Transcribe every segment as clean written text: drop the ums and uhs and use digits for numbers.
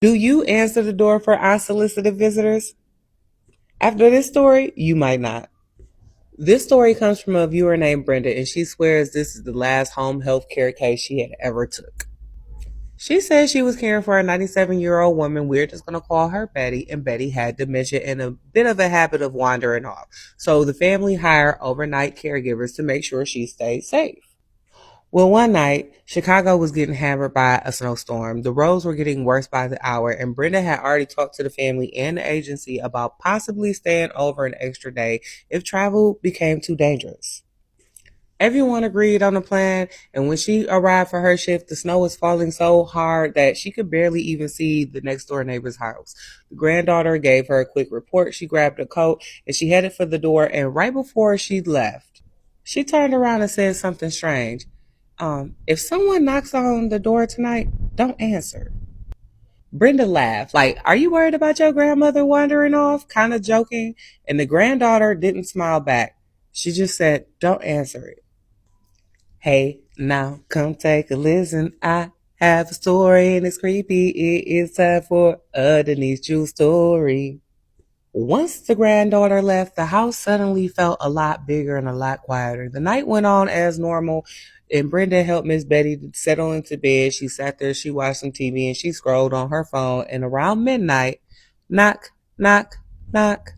Do you answer the door for unsolicited visitors? After this story, you might not. This story comes from a viewer named Brenda, and she swears this is the last home health care case she had ever took. She says she was caring for a 97-year-old woman. We're just going to call her Betty, and Betty had dementia and a bit of a habit of wandering off. So the family hired overnight caregivers to make sure she stayed safe. Well, one night, Chicago was getting hammered by a snowstorm. The roads were getting worse by the hour, and Brenda had already talked to the family and the agency about possibly staying over an extra day if travel became too dangerous. Everyone agreed on the plan, and when she arrived for her shift, the snow was falling so hard that she could barely even see the next door neighbor's house. The granddaughter gave her a quick report. She grabbed a coat and she headed for the door, and right before she left, she turned around and said something strange. If someone knocks on the door tonight, don't answer. Brenda laughed, like, are you worried about your grandmother wandering off? Kind of joking. And the granddaughter didn't smile back. She just said, don't answer it. Hey, now come take a listen. I have a story and it's creepy. It is time for a Denise Drew story. Once the granddaughter left, the house suddenly felt a lot bigger and a lot quieter. The night went on as normal, and Brenda helped Miss Betty settle into bed. She sat there, she watched some TV, and she scrolled on her phone. And around midnight, knock, knock, knock.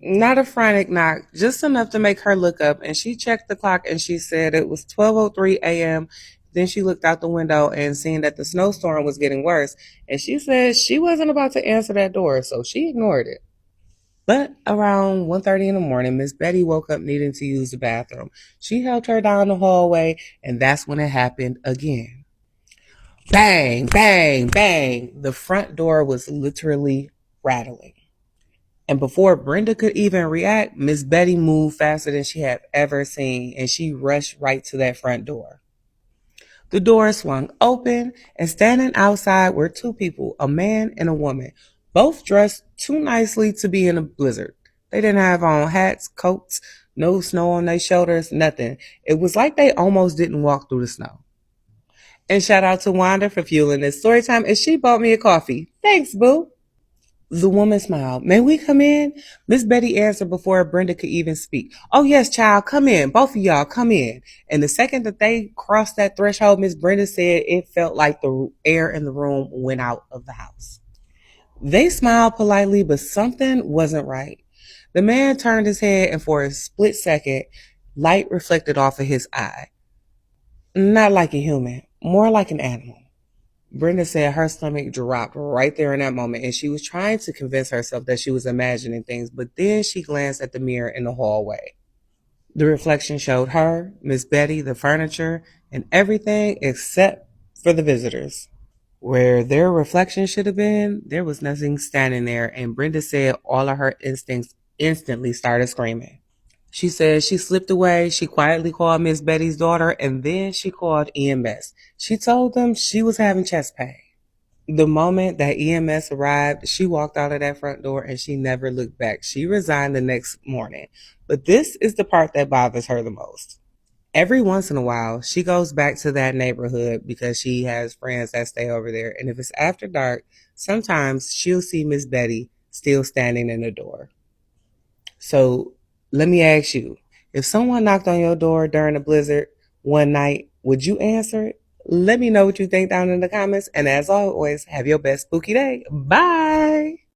Not a frantic knock, just enough to make her look up. And she checked the clock and she said it was 12:03 a.m. Then she looked out the window and seeing that the snowstorm was getting worse. And she said she wasn't about to answer that door, so she ignored it. But around 1:30 in the morning, Miss Betty woke up needing to use the bathroom. She helped her down the hallway, and that's when it happened again. Bang, bang, bang. The front door was literally rattling. And before Brenda could even react, Miss Betty moved faster than she had ever seen, and she rushed right to that front door. The door swung open, and standing outside were two people, a man and a woman, both dressed too nicely to be in a blizzard. They didn't have on hats, coats, no snow on their shoulders, nothing. It was like they almost didn't walk through the snow. And shout out to Wanda for fueling this story time, and she bought me a coffee. Thanks, boo. The woman smiled. May we come in? Miss Betty answered before Brenda could even speak. Oh, yes, child, come in. Both of y'all, come in. And the second that they crossed that threshold, Miss Brenda said it felt like the air in the room went out of the house. They smiled politely, but something wasn't right. The man turned his head, and for a split second, light reflected off of his eye. Not like a human, more like an animal. Brenda said her stomach dropped right there in that moment, and she was trying to convince herself that she was imagining things, but then she glanced at the mirror in the hallway. The reflection showed her, Miss Betty, the furniture, and everything except for the visitors. Where their reflection should have been, there was nothing standing there, and Brenda said all of her instincts instantly started screaming. She said she slipped away. She quietly called Miss Betty's daughter, and then she called EMS. She told them she was having chest pain. The moment that EMS arrived, she walked out of that front door and she never looked back. She resigned the next morning. But this is the part that bothers her the most. Every once in a while, she goes back to that neighborhood because she has friends that stay over there. And if it's after dark, sometimes she'll see Miss Betty still standing in the door. So let me ask you, if someone knocked on your door during a blizzard one night, would you answer it? Let me know what you think down in the comments. And as always, have your best spooky day. Bye.